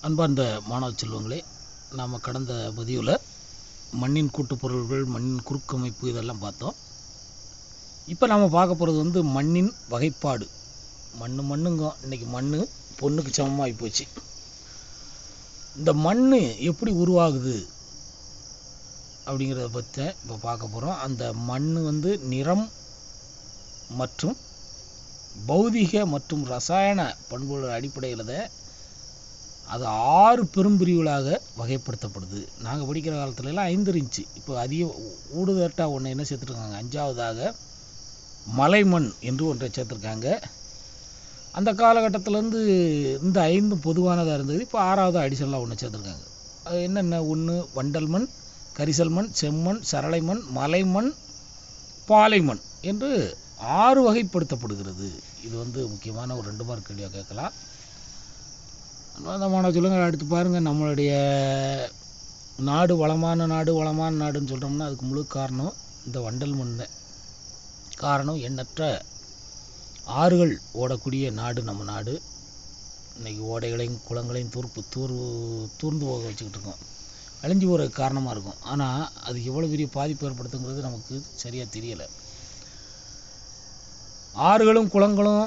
அன்பார்ந்த மாணவ செல்வங்களே, நாம் கடந்த பதிவில் மண்ணின் கூட்டுப்பொருள்கள், மண்ணின் குறுக்கமைப்பு இதெல்லாம் பார்த்தோம். இப்போ நாம் பார்க்க போகிறது மண்ணின் வகைப்பாடு. மண்ணுங்க இன்றைக்கி மண் பொண்ணுக்கு சமமாகி போச்சு. இந்த மண் எப்படி உருவாகுது அப்படிங்கிறத பற்றி இப்போ பார்க்க போகிறோம். அந்த மண் நிறம் மற்றும் பௌதிக மற்றும் ரசாயன பண்புகள் அடிப்படையில் தான் அது 6 பெரும்பிரிவுகளாக வகைப்படுத்தப்படுது. நாங்கள் படிக்கிற காலத்துலலாம் 5 இருந்துச்சு. இப்போ அதிக ஊடுதட்டாக ஒன்று என்ன சேர்த்துருக்காங்க, 5ஆவதாக மலைமண் என்று ஒன்றை சேர்த்துருக்காங்க. அந்த காலகட்டத்திலேருந்து இந்த 5 பொதுவானதாக இருந்தது. இப்போ 6ஆவது அடிஷனலாக ஒன்று சேர்த்துருக்காங்க. அது என்னென்ன? ஒன்று வண்டல் மண், கரிசல் மண், செம்மண், சரளை மண், மலைமண், பாலைமண் என்று 6 வகைப்படுத்தப்படுகிறது. இது முக்கியமான ஒரு 2 மார்க் கேள்வியாக கேட்கலாம். அந்த மாணவ சொல்லுங்கள். அடுத்து பாருங்கள், நம்மளுடைய நாடு வளமான நாடுன்னு சொல்கிறோம்னா அதுக்கு முழு காரணம் இந்த வண்டல் மண் தான். காரணம் எண்ணற்ற ஆறுகள் ஓடக்கூடிய நாடு நம்ம நாடு. இன்றைக்கி ஓடைகளையும் குளங்களையும் தூர்ந்து போக வச்சுக்கிட்டு இருக்கோம். அழிஞ்சு போகிற காரணமாக இருக்கும். ஆனால் அது எவ்வளோ பெரிய பாதிப்பு ஏற்படுத்துங்கிறது நமக்கு சரியாக தெரியலை. ஆறுகளும் குளங்களும்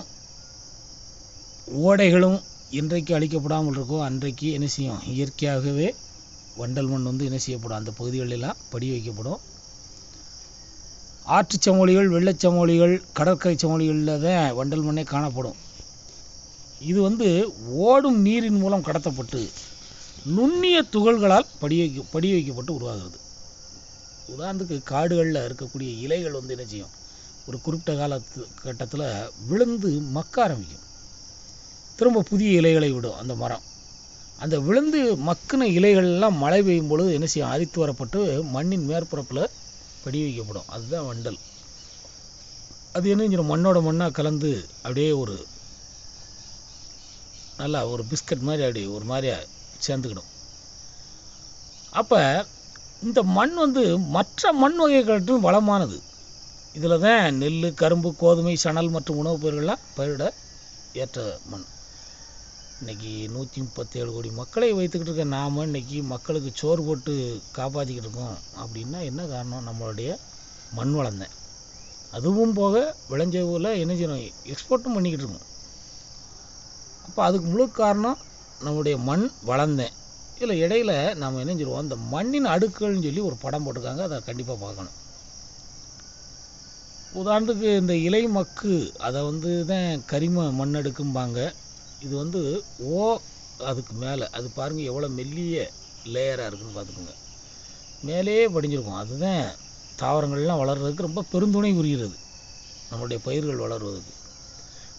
ஓடைகளும் இன்றைக்கு அழிக்கப்படாமல் இருக்கும். அன்றைக்கு என்ன செய்யும், இயற்கையாகவே வண்டல் மண் என்ன செய்யப்படும், அந்த பகுதிகளெல்லாம் படி வைக்கப்படும். ஆற்றுச் சமவெளிகள், வெள்ளச்சமவெளிகள், கடற்கரை சமவெளிகளில் தான் வண்டல் மண்ணே காணப்படும். இது ஓடும் நீரின் மூலம் கடத்தப்பட்டு நுண்ணிய துகள்களால் படி வைக்கப்பட்டு உருவாகிறது. உதாரணத்துக்கு காடுகளில் இருக்கக்கூடிய இலைகள் என்ன செய்யும், ஒரு குறிப்பிட்ட கட்டத்தில் விழுந்து மக்க ஆரம்பிக்கும். திரும்ப புதிய இலைகளை விடும் அந்த மரம். அந்த விழுந்து மக்கின இலைகள்லாம் மழை பெய்யும் பொழுது என்ன செய்யும், அரித்து வரப்பட்டு மண்ணின் மேற்பரப்பில் படி வைக்கப்படும். அதுதான் வண்டல். அது என்ன செஞ்சிடும், மண்ணோட மண்ணாக கலந்து அப்படியே ஒரு நல்லா ஒரு பிஸ்கட் மாதிரி அப்படி ஒரு மாதிரியாக சேர்ந்துக்கிடும். அப்போ இந்த மண் மற்ற மண் வகைகளுக்கும் வளமானது. இதில் தான் நெல், கரும்பு, கோதுமை, சணல் மற்றும் உணவுப் பயிர்கள்லாம் பயிரிட ஏற்ற மண். இன்றைக்கி 137 கோடி மக்களை வைத்துக்கிட்டு இருக்க நாம் இன்றைக்கி மக்களுக்கு சோறு போட்டு காப்பாற்றிக்கிட்டு இருக்கோம். அப்படின்னா என்ன காரணம், நம்மளுடைய மண் வளர்ந்தேன். அதுவும் போக விளைஞ்சவில் என்ன செய்யணும், எக்ஸ்போர்ட்டும் பண்ணிக்கிட்டு இருக்கோம். அப்போ அதுக்கு முழு காரணம் நம்முடைய மண் வளர்ந்தேன். இதில் இடையில் நாம் என்ன செய்வோம், அந்த மண்ணின் அடுக்குகள்னு சொல்லி ஒரு படம் போட்டிருக்காங்க. அதை கண்டிப்பாக பார்க்கணும். உதாரணத்துக்கு இந்த இலை மக்கு, அதை தான் கரிம மண்ணடுக்கும்பாங்க. இது அதுக்கு மேலே அது பாருங்கள் எவ்வளோ மெல்லிய லேயராக இருக்குதுன்னு பார்த்துக்கோங்க. மேலேயே படிஞ்சிருக்கும். அதுதான் தாவரங்கள்லாம் வளர்கிறதுக்கு ரொம்ப பெருந்துணை புரிகிறது, நம்மளுடைய பயிர்கள் வளர்வதற்கு.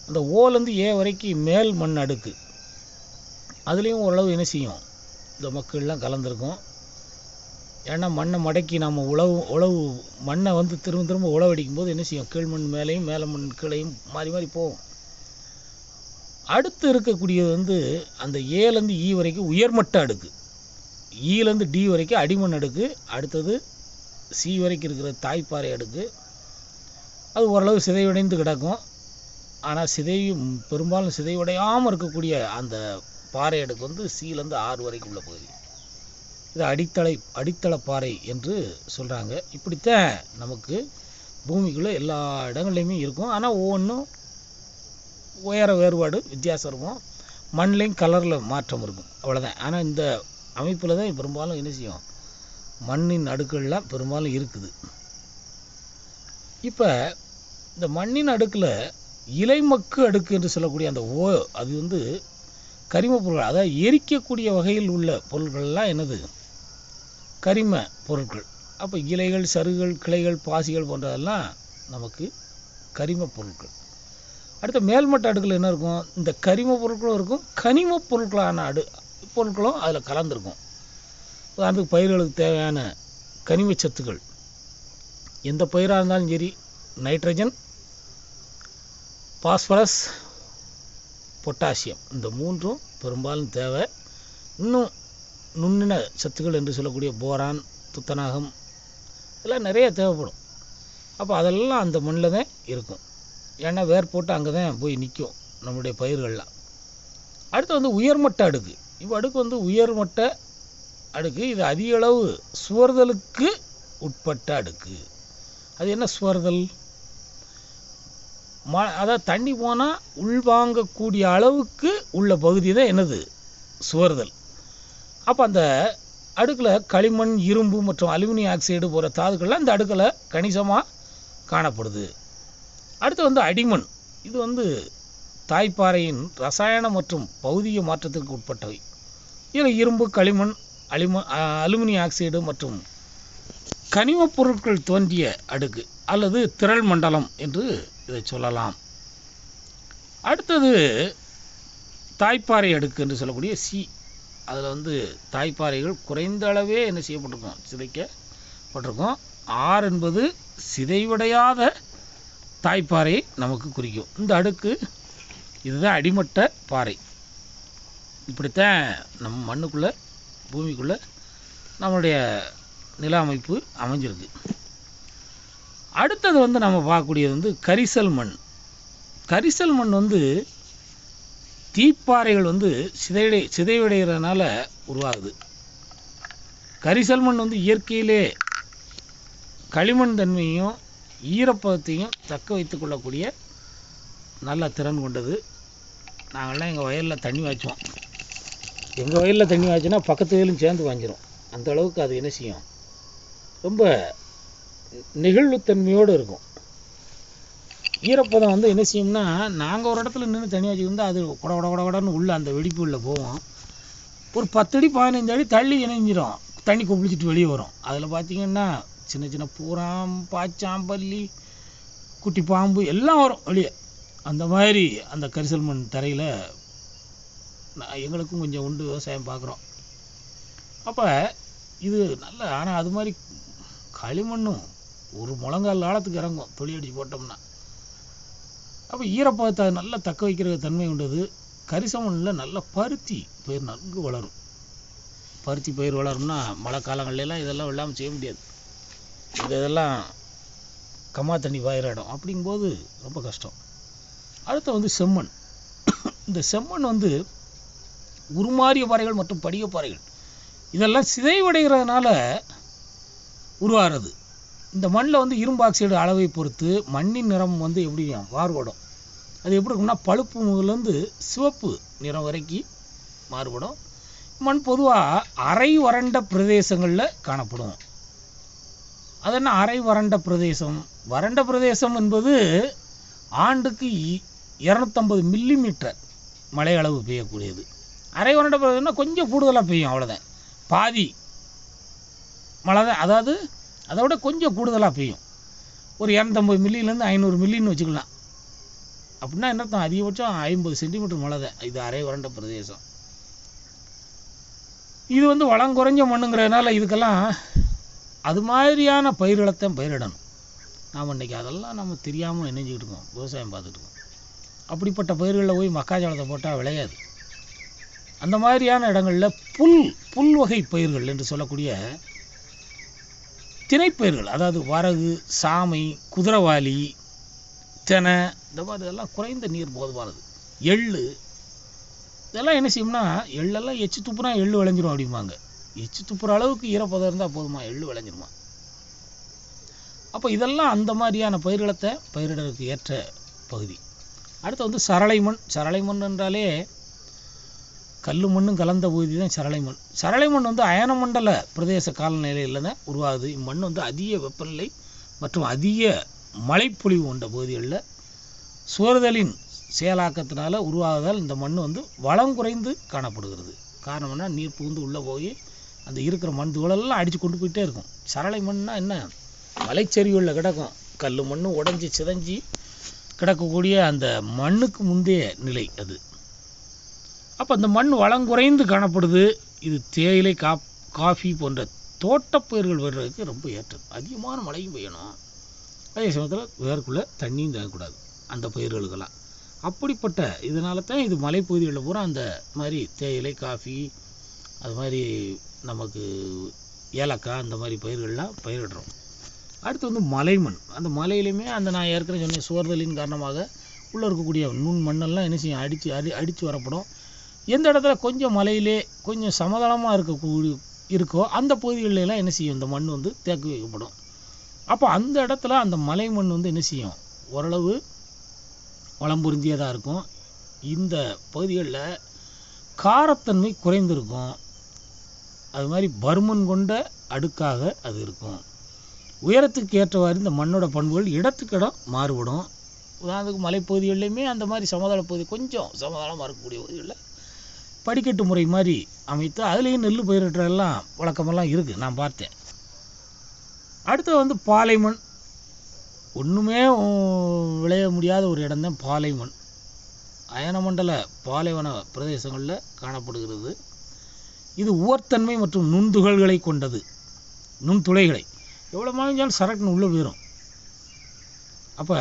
அந்த ஓலேருந்து ஏ வரைக்கும் மேல் மண் அடுக்கு, அதுலேயும் ஓரளவு என்ன செய்யும், இந்த மக்கள்லாம் கலந்துருக்கும். ஏன்னா மண்ணை மடக்கி நம்ம உழவு மண்ணை திரும்ப உழவடிக்கும் போது என்ன செய்யும், கீழ் மண் மேலேயும் மேலே மண் கீழையும் மாறி மாறி போகும். அடுத்து இருக்கக்கூடியது அந்த ஏலேருந்து ஈ வரைக்கும் உயர்மட்ட அடுக்கு, ஈலேருந்து டி வரைக்கும் அடிமண் அடுக்கு, அடுத்தது சி வரைக்கும் இருக்கிற தாய்ப்பாறை அடுக்கு. அது ஓரளவு சிதைவடைந்து கிடக்கும். ஆனால் பெரும்பாலும் சிதைவடையாமல் இருக்கக்கூடிய அந்த பாறை அடுக்கு சிலேருந்து 6 வரைக்கும் உள்ள பகுதி. இது அடித்தள பாறை என்று சொல்கிறாங்க. இப்படித்தான் நமக்கு பூமிக்குள்ளே எல்லா இடங்கள்லையுமே இருக்கும். ஆனால் ஒவ்வொன்றும் உயர வேறுபாடு வித்தியாசம் இருக்கும். மண்ணிலையும் கலரில் மாற்றம் இருக்கும், அவ்வளோதான். ஆனால் இந்த அமைப்பில் தான் பெரும்பாலும் என்ன செய்யும், மண்ணின் அடுக்கள்லாம் பெரும்பாலும் இருக்குது. இப்போ இந்த மண்ணின் அடுக்கில் இலைமக்கு அடுக்கு என்று சொல்லக்கூடிய அந்த அது கரிம பொருட்கள், அதாவது எரிக்கக்கூடிய வகையில் உள்ள பொருட்கள்லாம் என்னது, கரிம பொருட்கள். அப்போ இலைகள், சருகுகள், கிளைகள், பாசிகள் போன்றதெல்லாம் நமக்கு கரிம பொருட்கள். அடுத்த மேல்மட்ட அடுக்கில் என்ன இருக்கும், இந்த கரிம பொருட்களும் இருக்கும், கனிம பொருட்களான பொருட்களும் அதில் கலந்துருக்கும். உதாரணத்துக்கு பயிர்களுக்கு தேவையான கனிம சத்துக்கள், எந்த பயிராக இருந்தாலும் சரி, நைட்ரஜன், பாஸ்பரஸ், பொட்டாசியம், இந்த 3ம் பெரும்பாலும் தேவை. இன்னும் நுண்ணின சத்துக்கள் என்று சொல்லக்கூடிய போரான், துத்தநாகம் இதெல்லாம் நிறைய தேவைப்படும். அப்போ அதெல்லாம் அந்த மண்ணில் தான் இருக்கும். ஏன்னா வேர் போட்டு அங்கே தான் போய் நிற்கும் நம்முடைய பயிர்கள்லாம். அடுத்து உயர்மட்ட அடுக்கு, இவ்வடுக்கு வந்து உயர்மட்ட அடுக்கு. இது அதிக அளவு சுவர்தலுக்கு உட்பட்ட அடுக்கு. அது என்ன சுவர்தல்? அதாவது தண்ணி போனால் உள்வாங்கக்கூடிய அளவுக்கு உள்ள பகுதி தான் என்னது? சுவர்தல். அப்போ அந்த அடுக்கில் களிமண், இரும்பு மற்றும் அலுமினியம் ஆக்சைடு போகிற தாதுக்கள்லாம் இந்த அடுக்கில் கணிசமாக காணப்படுது. அடுத்து வந்து அடிமண். இது வந்து தாய்ப்பாறையின் ரசாயன மற்றும் பௌதிக மாற்றத்திற்கு உட்பட்டவை. இதில் இரும்பு, களிமண், அலுமினியம் ஆக்சைடு மற்றும் கனிமப் பொருட்கள் தோன்றிய அடுக்கு அல்லது திரள் மண்டலம் என்று இதை சொல்லலாம். அடுத்தது தாய்ப்பாறை அடுக்கு என்று சொல்லக்கூடிய சி. அதில் வந்து தாய்ப்பாறைகள் குறைந்த அளவே என்ன செய்யப்பட்டிருக்கும்? சிதைக்கப்பட்டிருக்கும். ஆர் என்பது சிதைவடையாத தாய்ப்பாறை நமக்கு குறிக்கும். இந்த அடுக்கு இதுதான் அடிமட்ட பாறை. இப்படித்தான் நம்ம மண்ணுக்குள்ளே, பூமிக்குள்ளே நம்மளுடைய நில அமைப்பு அமைஞ்சிருக்கு. அடுத்தது வந்து நம்ம பார்க்கக்கூடியது வந்து கரிசல் மண். கரிசல் மண் வந்து தீப்பாறைகள் வந்து சிதைவடைகிறதுனால உருவாகுது. கரிசல் மண் வந்து இயற்கையிலே களிமண் தன்மையும் ஈரப்பதத்தையும் தக்க வைத்து கொள்ளக்கூடிய நல்ல திறன் கொண்டது. நாங்கள்லாம் எங்கள் வயலில் தண்ணி வாய்ச்சோம். எங்கள் வயலில் தண்ணி வாய்ச்சினா பக்கத்து வயலும் சேர்ந்து வாங்கிடும். அந்த அளவுக்கு அது என்ன செய்யும்? ரொம்ப நெகிழ்வுத்தன்மையோடு இருக்கும். ஈரப்பதம் வந்து என்ன செய்யும்னா, நாங்கள் ஒரு இடத்துல நின்று தண்ணி வச்சுருந்தா அது கொடன்னு உள்ள அந்த வெடிப்பு உள்ள போவோம். ஒரு 10 அடி 15 அடி தள்ளி இணைஞ்சிடும். தண்ணி கொப்பளிச்சிட்டு வெளியே வரும். அதில் பார்த்திங்கன்னா சின்ன சின்ன பூராம், பாச்சாம்பல்லி, குட்டி பாம்பு எல்லாம் வரும் வெளியே. அந்த மாதிரி அந்த கரிசல் மண் தரையில் எங்களுக்கும் கொஞ்சம் உண்டு, விவசாயம் பார்க்குறோம். அப்போ இது நல்ல, ஆனால் அது மாதிரி களிமண்ணும் ஒரு முழங்கால் ஆழத்துக்கு இறங்கும் தொழி அடித்து போட்டோம்னா. அப்போ ஈரப்பதத்தை நல்லா தக்க வைக்கிற தன்மை உண்டது. கரிசல் மண்ணில் நல்ல பருத்தி பயிர் நன்கு வளரும். பருத்தி பயிர் வளரும்னா மழை காலங்கள்லாம் இதெல்லாம் இல்லாமல் செய்ய முடியாது. இதெல்லாம் கம்மா தண்ணி பாயிற இடம். அப்படிங்கும்போது ரொம்ப கஷ்டம். அடுத்து வந்து செம்மண். இந்த செம்மண் வந்து உருமாறிய பாறைகள் மற்றும் படிகப்பாறைகள் இதெல்லாம் சிதைவடைகிறதுனால உருவாகிறது. இந்த மண்ணில் வந்து இரும்பு ஆக்சைடு அளவை பொறுத்து மண்ணின் நிறம் வந்து எப்படி மாறுபடும். அது எப்படி இருக்கும்னா, பழுப்பு முதலேருந்து சிவப்பு நிறம் வரைக்கும் மாறுபடும். மண் பொதுவாக அரை வறண்ட பிரதேசங்களில் காணப்படும். அது என்ன அரை வறண்ட பிரதேசம்? வறண்ட பிரதேசம் என்பது ஆண்டுக்கு 250 மில்லிமீட்டர் மழை அளவு பெய்யக்கூடியது. அரை வறண்ட பிரதேசம்னா கொஞ்சம் கூடுதலாக பெய்யும், அவ்வளோதான். பாதி மழை தான், அதாவது அதை விட கொஞ்சம் கூடுதலாக பெய்யும். ஒரு 250 மில்லியிலேருந்து 500 மில்லின்னு வச்சுக்கலாம். அப்படின்னா என்ன அர்த்தம்? அதிகபட்சம் 50 சென்டிமீட்டர் மழை தான். இது அரை வறண்ட பிரதேசம். இது வந்து வளம் குறைஞ்ச மண்ணுங்கிறதுனால இதுக்கெல்லாம் அது மாதிரியான பயிர்களைத்தான் பயிரிடணும். நாம் இன்றைக்கி அதெல்லாம் நம்ம தெரியாமல் நினைஞ்சிக்கிட்டு இருக்கோம், விவசாயம் பார்த்துட்டு இருக்கோம். அப்படிப்பட்ட பயிர்களில் போய் மக்காச்சோளத்தை போட்டால் விளையாது. அந்த மாதிரியான இடங்களில் புல் வகை பயிர்கள் என்று சொல்லக்கூடிய திணைப்பயிர்கள், அதாவது வரகு, சாமை, குதிரைவாலி, தெனை, இந்த மாதிரி இதெல்லாம் குறைந்த நீர் போதுமானது. எள்ளு இதெல்லாம் என்ன செய்யும்னா, எள்ளெல்லாம் எச்சு துப்புனா எள்ளு விளைஞ்சிரும் அப்படிம்பாங்க. எச்சு துப்புற அளவுக்கு ஈரப்பதம் இருந்தால் போதுமா, எள்ளு விளைஞ்சிருமா? அப்போ இதெல்லாம் அந்த மாதிரியான பயிர்களத்தை பயிரிடறதுக்கு ஏற்ற பகுதி. அடுத்து வந்து சரளை மண். சரளை மண் என்றாலே கல் மண்ணும் கலந்த பகுதி தான் சரளை மண். சரளை மண் வந்து அயனமண்டல பிரதேச காலநிலையில் தான் உருவாகுது. இம்மண் வந்து அதிக வெப்பநிலை மற்றும் அதிக மழைப்பொழிவு கொண்ட பகுதிகளில் சுவர்தலின் செயலாக்கத்தினால உருவாகுதல் இந்த மண் வந்து வளம் குறைந்து காணப்படுகிறது. காரணம் என்ன? நீர் புகுந்து உள்ளே போய் அந்த இருக்கிற மண் துகளெல்லாம் அடித்து கொண்டு போயிட்டே இருக்கும். சரளை மண்னா என்ன? மலைச்சரிவுகளில் கிடக்கும். கல் மண் உடஞ்சி சிதைஞ்சி கிடக்கக்கூடிய அந்த மண்ணுக்கு முந்தைய நிலை அது. அப்போ அந்த மண் வளம் குறைந்து காணப்படுது. இது தேயிலை, காஃபி போன்ற தோட்டப்பயிர்கள் வர்றதுக்கு ரொம்ப ஏற்றது. அதிகமான மழையும் பெய்யணும், அதே சமயத்தில் வேர்க்குள்ளே தண்ணியும் தேங்கக்கூடாது அந்த பயிர்களுக்கெல்லாம். அப்படிப்பட்ட இதனால தான் இது மலைப்பகுதிகளில் பூரா அந்த மாதிரி தேயிலை, காஃபி, அது மாதிரி நமக்கு ஏலக்காய், அந்த மாதிரி பயிர்கள்லாம் பயிரிடுறோம். அடுத்து வந்து மலைமண். அந்த மலையிலையுமே அந்த நான் ஏற்கனவே சொன்ன சுவர்தலின் காரணமாக உள்ளே இருக்கக்கூடிய நுண் மண்ணெல்லாம் என்ன செய்யும்? அடித்து வரப்படும். எந்த இடத்துல கொஞ்சம் மலையிலே கொஞ்சம் சமதளமாக இருக்கோ அந்த பகுதிகளெல்லாம் என்ன செய்யும், இந்த மண் வந்து தேக்கி வைக்கப்படும். அப்போ அந்த இடத்துல அந்த மலை மண் வந்து என்ன செய்யும், ஓரளவு வளம் பொருந்தியதாக இருக்கும். இந்த பகுதிகளில் காரத்தன்மை குறைந்திருக்கும். அது மாதிரி பருமன் கொண்ட அடுக்காக அது இருக்கும். உயரத்துக்கு ஏற்றவாறு இந்த மண்ணோட பண்புகள் இடத்துக்கு இடம் மாறுபடும். உதாரணத்துக்கு மலைப்பகுதிகள்லையுமே அந்த மாதிரி சமதள பகுதி கொஞ்சம் சமதளமாக இருக்கக்கூடிய பகுதிகளில் படிக்கட்டு முறை மாதிரி அமைத்து அதுலேயும் நெல் பயிரிடுறதெல்லாம் வழக்கமெல்லாம் இருக்குது, நான் பார்த்தேன். அடுத்து வந்து பாலைமண். ஒன்றுமே விளைய முடியாத ஒரு இடம்தான் பாலைமண். அயனமண்டல பாலைவன பிரதேசங்களில் காணப்படுகிறது. இது உவர்த்தன்மை மற்றும் நுண்துகள்களை கொண்டது. நுண்துளைகளை எவ்வளோ மாஞ்சாலும் சரக்குன்னு உள்ளே போயிடும். அப்போ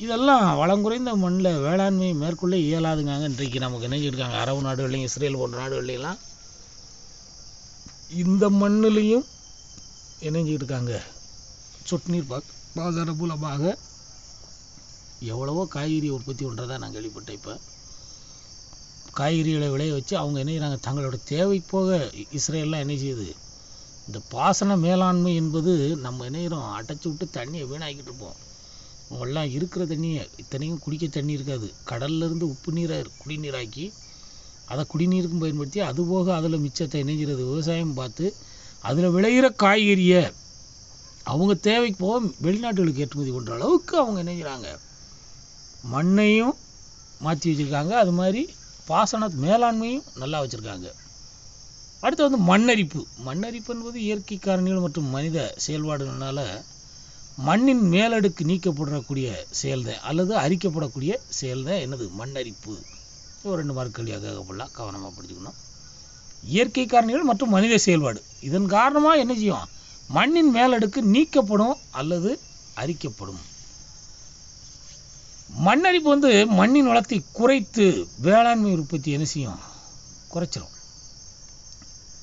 இதெல்லாம் வளம் குறைந்த மண்ணில் வேளாண்மை மேற்கொள்ள இயலாதுங்க. இன்றைக்கு நமக்கு நினைச்சிருக்காங்க அரபு நாடுகள்லையும் இஸ்ரேல் போன்ற நாடுகள்லாம் இந்த மண்ணிலையும் இணைஞ்சிக்கிட்டு இருக்காங்க. சொட்டு நீர் பாசன மூலமாக எவ்வளவோ காய்கறி உற்பத்தி பண்ணுறதா நான் கேள்விப்பட்டேன். இப்போ காய்கறிகளை விளைய வச்சு அவங்க என்ன செய்கிறாங்க, தங்களோட தேவை போக இஸ்ரேல்லாம் என்ன செய்யுது, இந்த பாசன மேலாண்மை என்பது நம்ம என்ன செய்கிறோம், அடைச்சி விட்டு தண்ணியை வீணாக்கிட்டு இருப்போம். அவங்கெல்லாம் இருக்கிற தண்ணியை இத்தனையும் குடிக்க தண்ணி இருக்காது, கடல்லேருந்து உப்பு நீரை குடிநீராக்கி அதை குடிநீருக்கும் பயன்படுத்தி அதுபோக அதில் மிச்சத்தை இணைஞ்சிறது விவசாயம் பார்த்து அதில் விளைகிற காய்கறியை அவங்க தேவைக்கு போக வெளிநாட்டுகளுக்கு ஏற்றுமதி பண்ணுற அளவுக்கு அவங்க இணைஞ்சிறாங்க. மண்ணையும் மாற்றி வச்சுருக்காங்க, அது மாதிரி பாசன மேலாண்மையும் நல்லா வச்சுருக்காங்க. அடுத்து வந்து மண்ணரிப்பு. மண்ணரிப்பு என்பது இயற்கை காரணிகள் மற்றும் மனித செயல்பாடுகளால் மண்ணின் மேலடுக்கு நீக்கப்படக்கூடிய செயல்தான் அல்லது அரிக்கப்படக்கூடிய செயல்தான் என்னது, மண்ணரிப்பு. ஒரு 2 மார்க் கேள்வியாக கேட்கப்படலாம், கவனமாக படிச்சுக்கணும். இயற்கை காரணிகள் மற்றும் மனித செயல்பாடு, இதன் காரணமாக என்ன செய்யும், மண்ணின் மேலடுக்கு நீக்கப்படும் அல்லது அரிக்கப்படும். மண்ணரிப்பு வந்து மண்ணின் வளத்தை குறைத்து வேளாண்மை உற்பத்தி என்ன செய்யும், குறைச்சிரும்.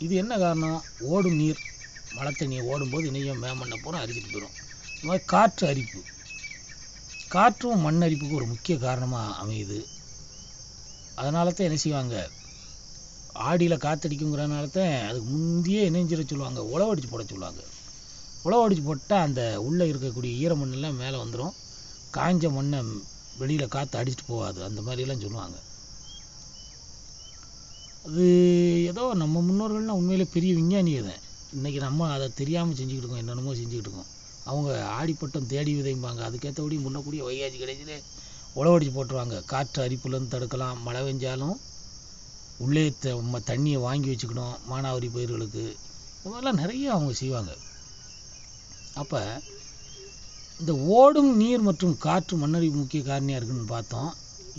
இது என்ன காரணம், ஓடும் நீர் மழை தண்ணி ஓடும்போது இணையம் மேமண்ணை பூரா அரிச்சிட்டு போயிடும். இந்த மாதிரி காற்று அரிப்பு, காற்றும் மண் அரிப்புக்கு ஒரு முக்கிய காரணமாக அமையுது. அதனால தான் என்ன செய்வாங்க, ஆடியில் காற்றடிக்குங்கிறனால தான் அதுக்கு முந்தையே இணைஞ்சிட சொல்லுவாங்க, உழவடிச்சு போட சொல்லுவாங்க. உழவடிச்சு போட்டால் அந்த உள்ளே இருக்கக்கூடிய ஈரமண்ணெல்லாம் மேலே வந்துடும், காஞ்ச மண்ணை வெளியில் காற்று அடிச்சுட்டு போகாது, அந்த மாதிரிலாம் சொல்லுவாங்க. அது ஏதோ நம்ம முன்னோர்கள்லாம் உண்மையிலே பெரிய விஞ்ஞானியை தான். இன்றைக்கி நம்ம அதை தெரியாமல் செஞ்சுக்கிட்டு இருக்கோம், என்னென்னமோ செஞ்சுக்கிட்டு இருக்கோம். அவங்க ஆடிப்பட்டம் தேடி விதைம்பாங்க, அதுக்கேற்றபடி முன்னக்கூடிய வைகாசி கிடைச்சிலே உழவடிச்சு போட்டுருவாங்க. காற்று அரிப்புலேருந்து தடுக்கலாம், மழை பெஞ்சாலும் உள்ளே தண்ணியை வாங்கி வச்சுக்கணும் மானாவாரி பயிர்களுக்கு. இந்த மாதிரிலாம் நிறைய அவங்க செய்வாங்க. அப்போ இந்த ஓடும் நீர் மற்றும் காற்று மண்ணரிப்பு முக்கிய காரணியாக இருக்குதுன்னு பார்த்தோம்.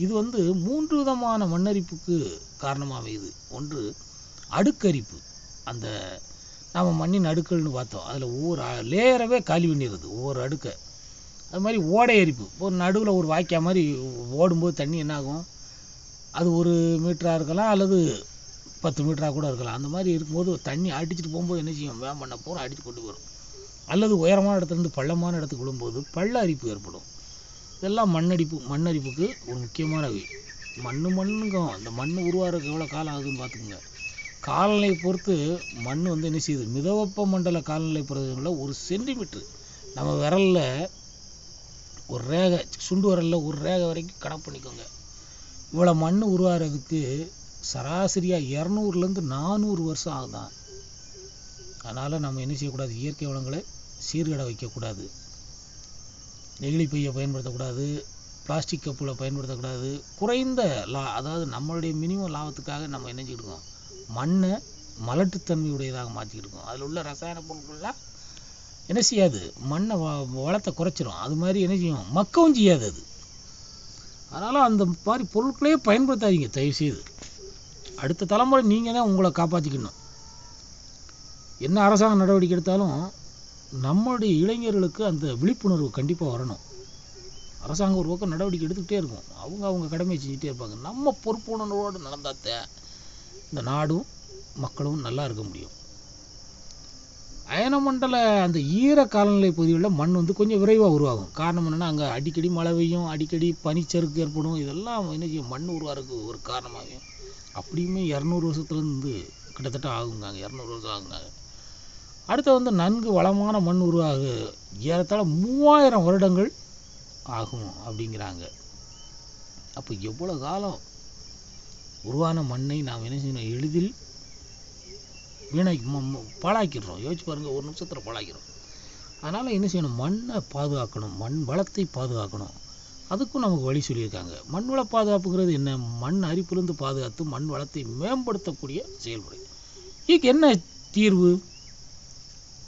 இது வந்து 3 விதமான மண்ணரிப்புக்கு காரணமாக அமையுது. ஒன்று அடுக்கரிப்பு, அந்த நாம் மண்ணின் அடுக்கள்னு பார்த்தோம், அதில் ஒவ்வொரு லேயரவே காலி பண்ணிடுறது ஒவ்வொரு அடுக்கை. அது மாதிரி ஓடை அரிப்பு, ஒரு நடுவில் ஒரு வாய்க்கா மாதிரி ஓடும்போது தண்ணி என்னாகும், அது 1 மீட்டராக இருக்கலாம் அல்லது 10 மீட்டராக கூட இருக்கலாம். அந்த மாதிரி இருக்கும்போது தண்ணி அடிச்சுட்டு போகும்போது என்ன செய்யும், வேம்பண்ணை பூரா அடித்து கொண்டு வரும். அல்லது உயரமான இடத்துலேருந்து பள்ளமான இடத்துக்கு விழும்போது பள்ள அரிப்பு ஏற்படும். இதெல்லாம் மண்ணரிப்புக்கு ஒரு முக்கியமான மண்ணுக்கும் அந்த மண் உருவாகிறதுக்கு எவ்வளோ காலம் ஆகுதுன்னு பார்த்துக்குங்க. காலநிலையை பொறுத்து மண் வந்து என்ன செய்யுது, மிதவெப்ப மண்டல காலநிலை பிரதேசங்களில் 1 சென்டிமீட்டர் நம்ம விரலில் ஒரு ரேகை, சுண்டு விரலில் ஒரு ரேகை வரைக்கும் கணக்கு பண்ணிக்கோங்க. இவ்வளோ மண் உருவாகிறதுக்கு சராசரியாக 200லேருந்து 400 வருஷம் ஆகுதான். அதனால் நம்ம என்ன செய்யக்கூடாது, இயற்கை வளங்களை சீர்கடை வைக்கக்கூடாது. நெகிழி பையை பயன்படுத்தக்கூடாது, பிளாஸ்டிக் கப்பில் பயன்படுத்தக்கூடாது. குறைந்த அதாவது நம்மளுடைய மினிமம் லாபத்துக்காக நம்ம என்ன செஞ்சுக்கிட்டு மண்ணை மலட்டுத்தன்மையுடையதாக மாற்றிக்கிட்டு இருக்கோம். அதில் உள்ள ரசாயன பொருட்கள்லாம் என்ன செய்யாது, மண்ணை வளத்தை குறைச்சிரும். அது மாதிரி என்ன செய்யும், மக்கவும் செய்யாது அது. அதனால் அந்த மாதிரி பொருட்களையே பயன்படுத்தாதீங்க தயவுசெய்து. அடுத்த தலைமுறை நீங்கள் தான் உங்களை காப்பாற்றிக்கணும். என்ன அரசாங்க நடவடிக்கை எடுத்தாலும் நம்மளுடைய இளைஞர்களுக்கு அந்த விழிப்புணர்வு கண்டிப்பாக வரணும். அரசாங்கம் ஒரு பக்கம் நடவடிக்கை எடுத்துக்கிட்டே இருக்கும், அவங்க கடமையை செஞ்சுட்டே இருப்பாங்க. நம்ம பொறுப்புணர்வோடு நடந்தாத்த இந்த நாடும் மக்களும் நல்லா இருக்க முடியும். அயனமண்டல அந்த ஈர காலநிலை பகுதிகளில் மண் வந்து கொஞ்சம் விரைவாக உருவாகும். காரணம் என்னென்னா, அங்கே அடிக்கடி மழை பெய்யும், அடிக்கடி பனிச்சறுக்கு ஏற்படும். இதெல்லாம் என்ன செய்யும், மண் உருவாகிறதுக்கு ஒரு காரணமாகும். அப்படியுமே 200 வருஷத்துலேருந்து கிட்டத்தட்ட ஆகுங்க, 200 வருஷம் ஆகுங்க. அடுத்து வந்து நன்கு வளமான மண் உருவாக ஏறத்தாழ 3000 வருடங்கள் ஆகும் அப்படிங்கிறாங்க. அப்போ எவ்வளோ காலம் உருவான மண்ணை நாம் என்ன செய்யணும், எளிதில் பாழாக்கிடுறோம். யோசிச்சு பாருங்கள், ஒரு நிமிஷத்தில் பாழாக்கிறோம். அதனால் என்ன செய்யணும், மண்ணை பாதுகாக்கணும், மண் வளத்தை பாதுகாக்கணும். அதுக்கும் நமக்கு வழி சொல்லியிருக்காங்க. மண் வள பாதுகாப்புங்கிறது என்ன, மண் அரிப்பிலிருந்து பாதுகாத்து மண் வளத்தை மேம்படுத்தக்கூடிய செயல்முறை. இதுக்கு என்ன தீர்வு?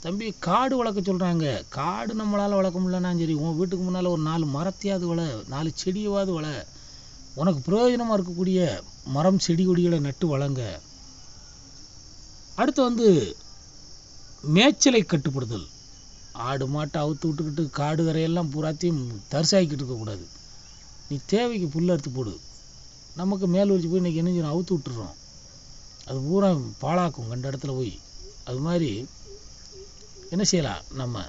தம்பி, காடு வளர்க்க சொல்கிறாங்க. காடு நம்மளால் வளர்க்க முடியலன்னா சரி, உன் வீட்டுக்கு முன்னால் ஒரு 4 மரத்தையாவது வள, 4 செடியாவது வள, உனக்கு பிரயோஜனமாக இருக்கக்கூடிய மரம் செடி கொடிகளை நட்டு வளங்க. அடுத்து வந்து மேய்ச்சலை கட்டுப்படுதல். ஆடு மாட்டை அவுத்து விட்டுக்கிட்டு காடு கரையெல்லாம் பூராத்தையும் தரிசாக்கிட்டு இருக்கக்கூடாது. நீ தேவைக்கு புல் அறுத்து போடு. நமக்கு மேல் வச்சு போய் இன்றைக்கி என்ன செய்யணும், அவுத்து விட்டுறோம். அது பூரா பாழாக்கும் கண்ட இடத்துல போய். அது மாதிரி என்ன செய்யலாம், நம்ம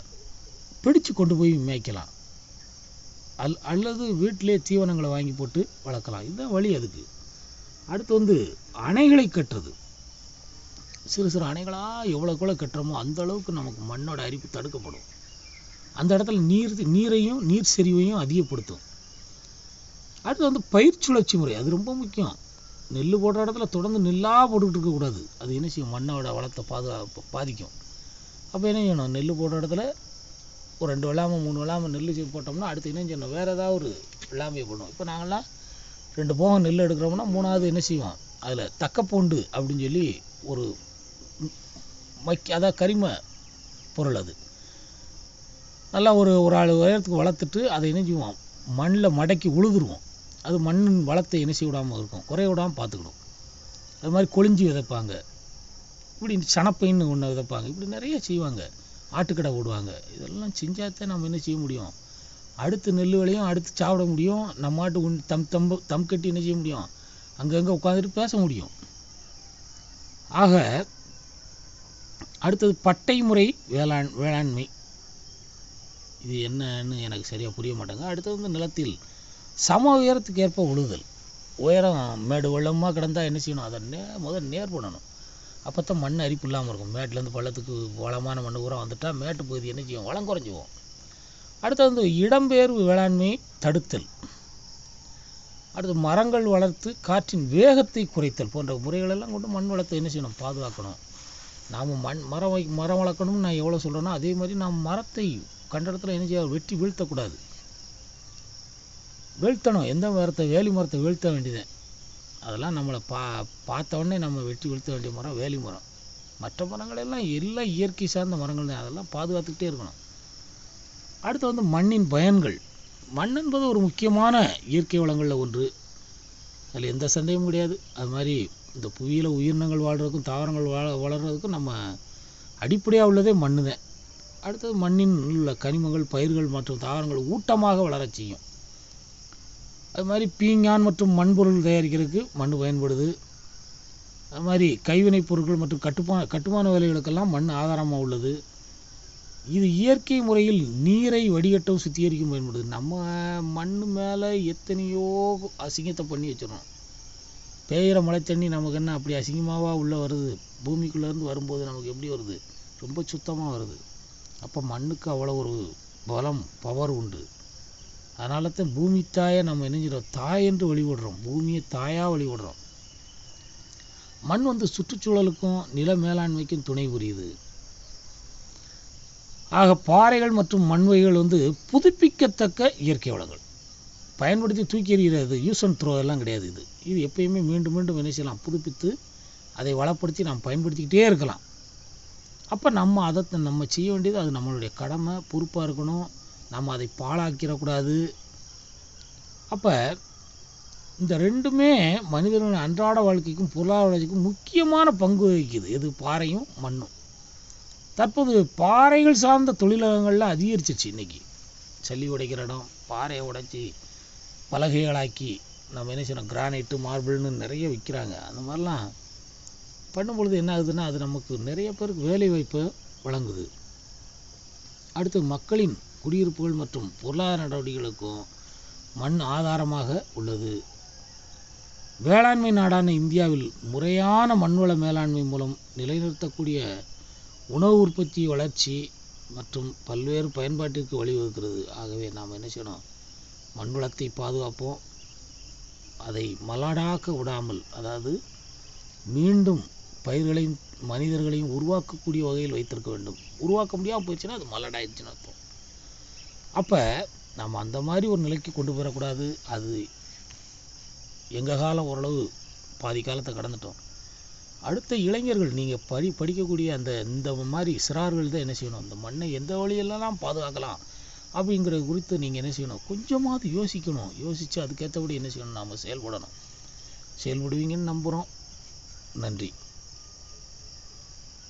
பிடிச்சு கொண்டு போய் மேய்க்கலாம். அல்லது வீட்டிலே தீவனங்களை வாங்கி போட்டு வளர்க்கலாம். இதுதான் வழி அதுக்கு. அடுத்து வந்து அணைகளை கட்டுறது. சிறு சிறு அணைகளாக எவ்வளோக்குள்ள கட்டுறோமோ அந்த அளவுக்கு நமக்கு மண்ணோட அரிப்பு தடுக்கப்படும். அந்த இடத்துல நீரையும் நீர் செறிவையும் அதிகப்படுத்தும். அடுத்து வந்து பயிர் சுழற்சி முறை. அது ரொம்ப முக்கியம். நெல் போடுற இடத்துல தொடர்ந்து நெல்லாக போட்டுக்கிட்டு இருக்கக்கூடாது. அது என்ன செய்யும், மண்ணோட வளத்தை பாதிக்கும். அப்போ என்ன செய்யணும், நெல் போடுற இடத்துல ஒரு 2 வெள்ளாமை 3 வெள்ளாமை நெல் போட்டோம்னா அடுத்து என்ன செய்யணும், வேறு ஏதாவது ஒரு வெள்ளாமையை போடணும். இப்போ நாங்கள்லாம் 2 போகம் நெல் எடுக்கிறோம்னா 3வது என்ன செய்வோம், அதில் தக்கப்பூண்டு அப்படின்னு சொல்லி ஒரு அதாவது கரிம பொருள். அது நல்லா ஒரு ஆள் உயரத்துக்கு வளர்த்துட்டு அதை என்ன செய்வோம், மண்ணில் மடக்கி உழுதுருவோம். அது மண்ணின் வளத்தை என்ன செய்ய விடாமல் இருக்கும், குறைய விடாமல் பார்த்துக்கணும். அது மாதிரி கொழிஞ்சி விதைப்பாங்க, இப்படி சனப்பைன்னு ஒன்று விதைப்பாங்க, இப்படி நிறைய செய்வாங்க. ஆட்டுக்கடை ஓடுவாங்க. இதெல்லாம் செஞ்சாதான் நம்ம என்ன செய்ய முடியும், அடுத்து நெல் விளையும், அடுத்து சாப்பிட முடியும். நம்ம ஆட்டு தம் கட்டி என்ன செய்ய முடியும், அங்கங்கே உட்காந்துட்டு பேச முடியும். ஆக அடுத்தது பட்டை முறை வேளாண்மை. இது என்னன்னு எனக்கு சரியாக புரிய மாட்டாங்க. அடுத்தது வந்து நிலத்தில் சம உயரத்துக்கு ஏற்ப உழுதல். உயரம் மேடு வெள்ளமாக கிடந்தால் என்ன செய்யணும், அதை முதல் நேர் பண்ணணும். அப்போ தான் மண் அரிப்பு இல்லாமல் இருக்கும். மேட்லேருந்து பள்ளத்துக்கு வளமான மண் பூரா வந்துட்டால் மேட்டு பகுதி என்ன செய்யும், வளம் குறைஞ்சிவோம். அடுத்தது வந்து இடம்பெயர்வு வேளாண்மை தடுத்தல். அடுத்து மரங்கள் வளர்த்து காற்றின் வேகத்தை குறைத்தல் போன்ற முறைகளெல்லாம் கொண்டு மண் வளத்தை என்ன செய்யணும், பாதுகாக்கணும். நாம் மரம் வளர்க்கணும்னு நான் எவ்வளோ சொல்கிறேனோ அதே மாதிரி நாம் மரத்தை கண்ட இடத்துல என்ன செய்ய, வெட்டி வீழ்த்தக்கூடாது. வீழ்த்தணும். எந்த மரத்தை, வேலி மரத்தை வீழ்த்த வேண்டியது. அதெல்லாம் நம்மளை பார்த்த உடனே நம்ம வெட்டி வீழ்த்த வேண்டிய மரம் வேலி மரம். மற்ற மரங்களெல்லாம் எல்லாம் இயற்கை சார்ந்த மரங்கள் தான், அதெல்லாம் பாதுகாத்துக்கிட்டே இருக்கணும். அடுத்து வந்து மண்ணின் பயன்கள். மண் என்பது ஒரு முக்கியமான இயற்கை வளங்களில் ஒன்று, அதில் எந்த சந்தேகமும் கிடையாது. அது மாதிரி இந்த புவியில் உயிரினங்கள் வாழ்கிறதுக்கும் தாவரங்கள் வளர்கிறதுக்கும் நம்ம அடிப்படையாக உள்ளதே மண் தான். அடுத்தது மண்ணின் உள்ள கனிமங்கள், பயிர்கள் மற்றும் தாவரங்கள் ஊட்டமாக வளரச் செய்யும். அது மாதிரி பீங்கான் மற்றும் மண்பொருள் தயாரிக்கிறதுக்கு மண் பயன்படுது. அது மாதிரி கைவினைப் பொருட்கள் மற்றும் கட்டுமான வேலைகளுக்கெல்லாம் மண் ஆதாரமாக உள்ளது. இது இயற்கை முறையில் நீரை வடிகட்டும் சுத்திகரிக்கும் பயன்படுது. நம்ம மண் மேலே எத்தனையோ அசிங்கத்தை பண்ணி வச்சிடறோம். பெய்கிற மழை தண்ணி நமக்கு என்ன அப்படி அசிங்கமாகவா உள்ளே வருது, பூமிக்குள்ளேருந்து வரும்போது நமக்கு எப்படி வருது, ரொம்ப சுத்தமாக வருது. அப்போ மண்ணுக்கு அவ்வளோ ஒரு பவர் உண்டு. அதனால தான் பூமி தாயை நம்ம என்னஞ்சிடும், தாய் என்று வழிபடுறோம், பூமியை தாயாக வழிபடுறோம். மண் வந்து சுற்றுச்சூழலுக்கும் நில மேலாண்மைக்கும் துணை புரியுது. ஆக பாறைகள் மற்றும் மண்வகைகள் வந்து புதுப்பிக்கத்தக்க இயற்கை வளங்கள். பயன்படுத்தி தூக்கி எறிகிறது, யூஸ் அண்ட் த்ரோ எல்லாம் கிடையாது. இது எப்பயுமே மீண்டும் மீண்டும் என்ன செய்யலாம், புதுப்பித்து அதை வளப்படுத்தி நாம் பயன்படுத்திக்கிட்டே இருக்கலாம். அப்போ நம்ம செய்ய வேண்டியது அது நம்மளுடைய கடமை, பொறுப்பாக இருக்கணும். நம்ம அதை பாழாக்கிடக்கூடாது. அப்போ இந்த ரெண்டுமே மனிதர்களின் அன்றாட வாழ்க்கைக்கும் பொருளாதார வளர்ச்சிக்கும் முக்கியமான பங்கு வகிக்குது. எது, பாறையும் மண்ணும். தற்போது பாறைகள் சார்ந்த தொழிலகங்கள்லாம் அதிகரிச்சிருச்சு. இன்றைக்கி சல்லி உடைக்கிற இடம், பாறையை உடைச்சி பலகைகளாக்கி நம்ம என்ன செய்யணும், கிரானைட்டு மார்பிள்னு நிறைய விற்கிறாங்க. அந்த மாதிரிலாம் பண்ணும்பொழுது என்ன ஆகுதுன்னா, அது நமக்கு நிறைய பேருக்கு வேலை வாய்ப்பு வழங்குது. அடுத்து மக்களின் குடியிருப்புகள் மற்றும் பொருளாதார நடவடிக்கைகளுக்கும் மண் ஆதாரமாக உள்ளது. வேளாண்மை நாடான இந்தியாவில் முறையான மண்வள மேலாண்மை மூலம் நிலைநிறுத்தக்கூடிய உணவு உற்பத்தி வளர்ச்சி மற்றும் பல்வேறு பயன்பாட்டிற்கு வழிவகுக்கிறது. ஆகவே நாம் என்ன செய்யணும், மண் வளத்தை பாதுகாப்போம், அதை மலடாக்க விடாமல், அதாவது மீண்டும் பயிர்களையும் மனிதர்களையும் உருவாக்கக்கூடிய வகையில் வைத்திருக்க வேண்டும். உருவாக்க முடியாமல் போயிடுச்சுன்னா அது மலடாயிடுச்சுன்னு அர்த்தம். அப்போ நம்ம அந்த மாதிரி ஒரு நிலைக்கு கொண்டு போயிடக்கூடாது. அது எங்கள் காலம் ஓரளவு பாதி காலத்தை கடந்துட்டோம். அடுத்த இளைஞர்கள் நீங்கள் படிக்கக்கூடிய இந்த மாதிரி சிறார்கள் தான் என்ன செய்யணும், இந்த மண்ணை எந்த வழியிலலாம் பாதுகாக்கலாம் அப்படிங்கிறது குறித்து நீங்கள் என்ன செய்யணும், கொஞ்சமாவது யோசிக்கணும். யோசித்து அதுக்கேற்றபடி என்ன செய்யணும், நாம் செயல்படணும். செயல்படுவீங்கன்னு நம்புகிறோம். நன்றி.